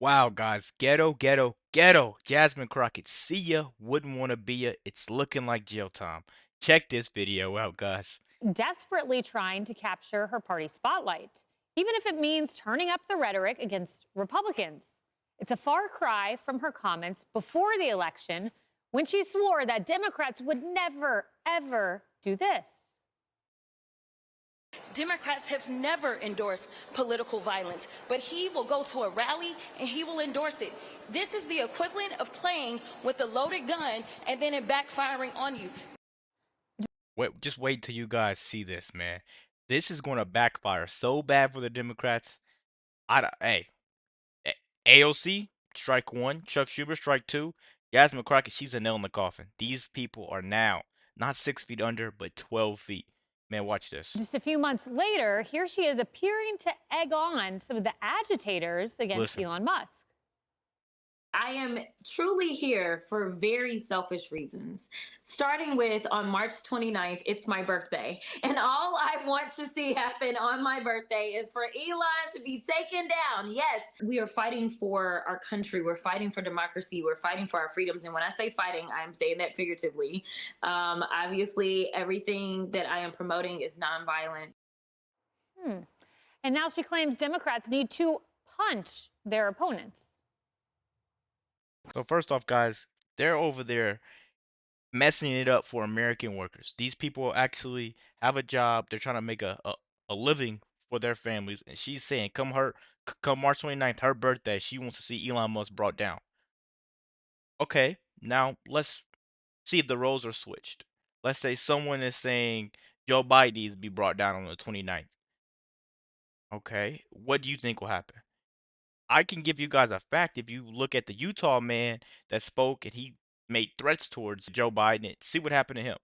Wow, guys, ghetto, ghetto, ghetto. Jasmine Crockett, see ya, wouldn't wanna be ya. It's looking like jail time. Check this video out, guys. Desperately trying to capture her party spotlight, even if it means turning up the rhetoric against Republicans. It's a far cry from her comments before the election when she swore that Democrats would never, ever do this. Democrats have never endorsed political violence, but he will go to a rally and he will endorse it. This is the equivalent of playing with a loaded gun and then it backfiring on you. Just wait till you guys see this, man. This is gonna backfire so bad for the Democrats. Hey, AOC, strike one. Chuck Schumer, strike two. Jasmine Crockett, she's a nail in the coffin. These people are now not 6 feet under, but 12 feet. Man, watch this. Just a few months later, here she is appearing to egg on some of the agitators against Listen. Elon Musk. I am truly here for very selfish reasons. Starting with on March 29th, it's my birthday. And all I want to see happen on my birthday is for Elon to be taken down. Yes, we are fighting for our country. We're fighting for democracy. We're fighting for our freedoms. And when I say fighting, I'm saying that figuratively. Obviously, everything that I am promoting is nonviolent. And now she claims Democrats need to punch their opponents. So first off, guys, they're over there messing it up for American workers. These people actually have a job. They're trying to make a living for their families. And she's saying, come March 29th, her birthday, she wants to see Elon Musk brought down. Okay, now let's see if the roles are switched. Let's say someone is saying Joe Biden needs to be brought down on the 29th. Okay, what do you think will happen? I can give you guys a fact. If you look at the Utah man that spoke and he made threats towards Joe Biden, and see what happened to him.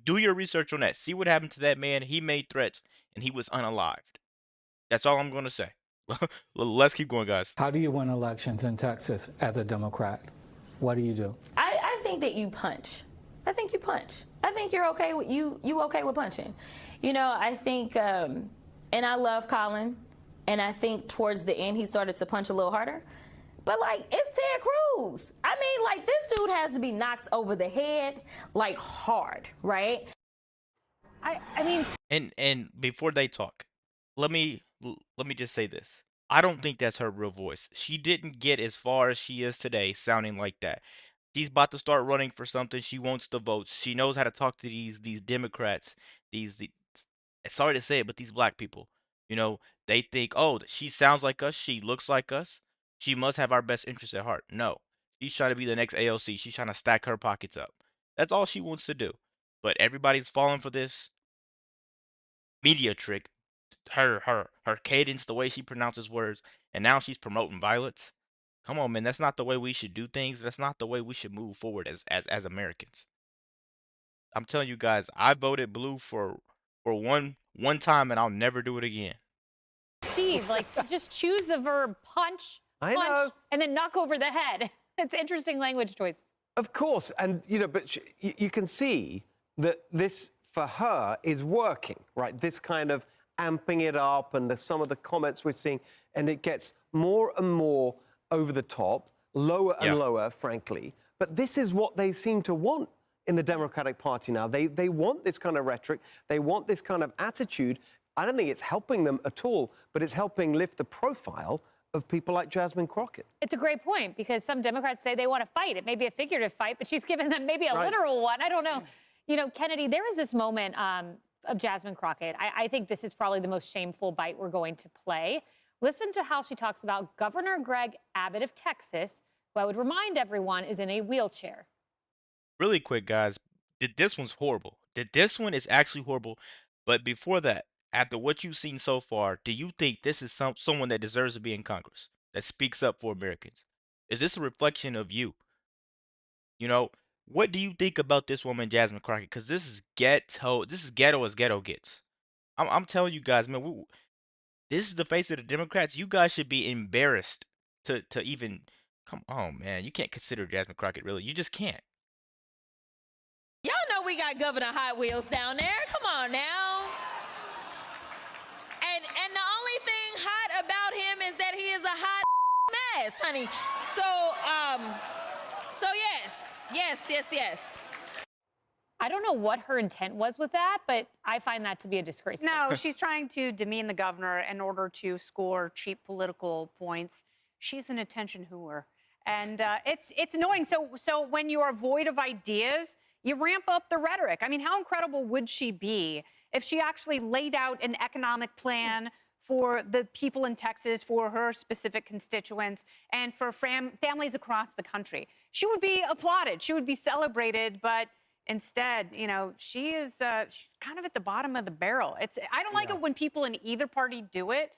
Do your research on that. See what happened to that man. He made threats and he was unalived. That's all I'm going to say. Let's keep going, guys. How do you win elections in Texas as a Democrat? What do you do? I think that you punch. I think you punch. I think you're okay with you okay with punching. You know, I think and I love Colin, and I think towards the end he started to punch a little harder. But like, it's Ted Cruz. I mean, like, this dude has to be knocked over the head like hard, right? I mean, And before they talk, let me just say this. I don't think that's her real voice. She didn't get as far as she is today sounding like that. She's about to start running for something. She wants the votes. She knows how to talk to these Democrats, these sorry to say it, but these black people. You know, they think, "Oh, she sounds like us, she looks like us. She must have our best interests at heart." No. She's trying to be the next AOC. She's trying to stack her pockets up. That's all she wants to do. But everybody's falling for this media trick, her cadence, the way she pronounces words, and now she's promoting violence. Come on, man, that's not the way we should do things. That's not the way we should move forward as Americans. I'm telling you guys, I voted blue for one time, and I'll never do it again. Steve, like to just choose the verb punch, I know. and then knock over the head. It's interesting language choice. Of course, and you know, but you can see that this for her is working, right? This kind of amping it up, and some of the comments we're seeing, and it gets more and more over the top, lower and lower, frankly. But this is what they seem to want in the Democratic Party now. They want this kind of rhetoric. They want this kind of attitude. I don't think it's helping them at all, but it's helping lift the profile of people like Jasmine Crockett. It's a great point because some Democrats say they want to fight. It may be a figurative fight, but she's given them maybe a literal one. I don't know. You know, Kennedy, there is this moment of Jasmine Crockett. I think this is probably the most shameful bite we're going to play. Listen to how she talks about Governor Greg Abbott of Texas, who I would remind everyone is in a wheelchair. Really quick, guys. This one's horrible. This one is actually horrible. But before that, after what you've seen so far, do you think this is someone that deserves to be in Congress, that speaks up for Americans? Is this a reflection of you? You know, what do you think about this woman, Jasmine Crockett? Because this is ghetto. This is ghetto as ghetto gets. I'm telling you guys, man. This is the face of the Democrats. You guys should be embarrassed to even come on, man. You can't consider Jasmine Crockett really. You just can't. Y'all know we got Governor Hot Wheels down there. Come on now. And the only thing hot about him is that he is a hot Yes, honey. So, so yes. I don't know what her intent was with that, but I find that to be a disgrace. No, she's trying to demean the governor in order to score cheap political points. She's an attention whore, and it's annoying. So when you are void of ideas, you ramp up the rhetoric. I mean, how incredible would she be if she actually laid out an economic plan for the people in Texas, for her specific constituents, and for families across the country? She would be applauded. She would be celebrated, but instead, she's kind of at the bottom of the barrel. I don't like it when people in either party do it.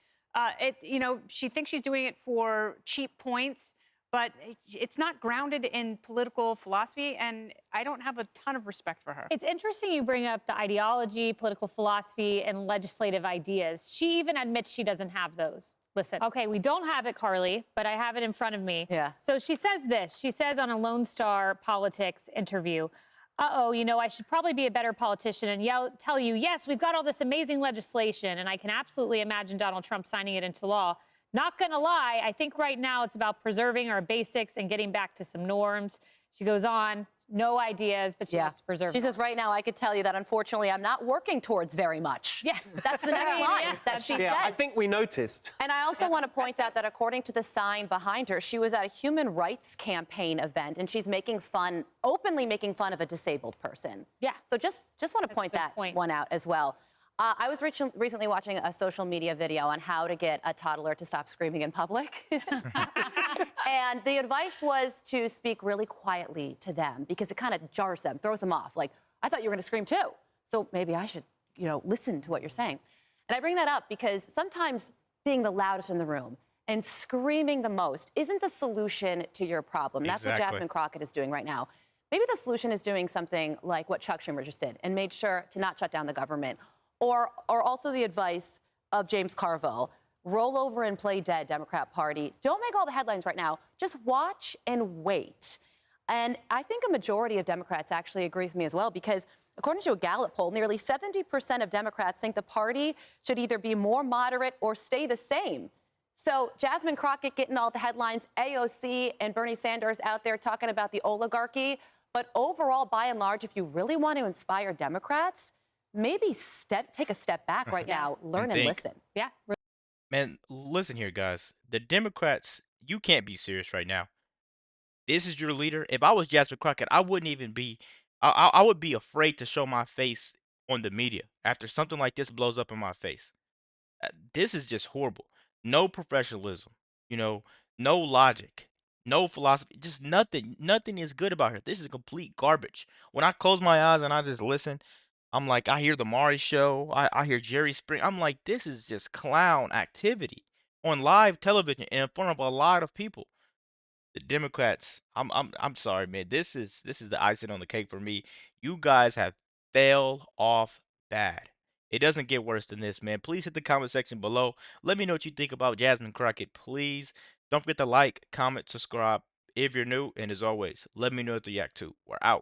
She thinks she's doing it for cheap points, but it's not grounded in political philosophy, and I don't have a ton of respect for her. It's interesting you bring up the ideology, political philosophy, and legislative ideas. She even admits she doesn't have those. Listen, okay, we don't have it, Carly, but I have it in front of me. Yeah. So she says this. She says on a Lone Star Politics interview, I should probably be a better politician and tell you, yes, we've got all this amazing legislation, and I can absolutely imagine Donald Trump signing it into law. Not going to lie, I think right now it's about preserving our basics and getting back to some norms. She goes on, no ideas, but she wants to preserve She says, norms. right now, I could tell you that, unfortunately, I'm not working towards very much. Yeah. That's the next line that she says. I think we noticed. And I also want to point out that according to the sign behind her, she was at a human rights campaign event, and she's openly making fun of a disabled person. Yeah. So just want to point that one out as well. I was recently watching a social media video on how to get a toddler to stop screaming in public. And the advice was to speak really quietly to them because it kind of jars them, throws them off. Like, I thought you were going to scream too. So maybe I should, listen to what you're saying. And I bring that up because sometimes being the loudest in the room and screaming the most isn't the solution to your problem. That's what Jasmine Crockett is doing right now. Maybe the solution is doing something like what Chuck Schumer just did and made sure to not shut down the government. Or also the advice of James Carville, roll over and play dead, Democrat Party. Don't make all the headlines right now. Just watch and wait. And I think a majority of Democrats actually agree with me as well, because according to a Gallup poll, nearly 70% of Democrats think the party should either be more moderate or stay the same. So Jasmine Crockett getting all the headlines, AOC and Bernie Sanders out there talking about the oligarchy. But overall, by and large, if you really want to inspire Democrats, maybe take a step back right now, learn and listen. Yeah. Man, listen here, guys. The Democrats, you can't be serious right now. This is your leader. If I was Jasmine Crockett, I wouldn't even be. I would be afraid to show my face on the media after something like this blows up in my face. This is just horrible. No professionalism, no logic, no philosophy, just nothing. Nothing is good about her. This is complete garbage. When I close my eyes and I just listen, I'm like, I hear the Maury show, I hear Jerry Springer. I'm like, this is just clown activity on live television in front of a lot of people. The Democrats, I'm sorry, man. This is the icing on the cake for me. You guys have failed off bad. It doesn't get worse than this, man. Please hit the comment section below. Let me know what you think about Jasmine Crockett, please. Don't forget to like, comment, subscribe if you're new, and as always, let me know what to react to. We're out.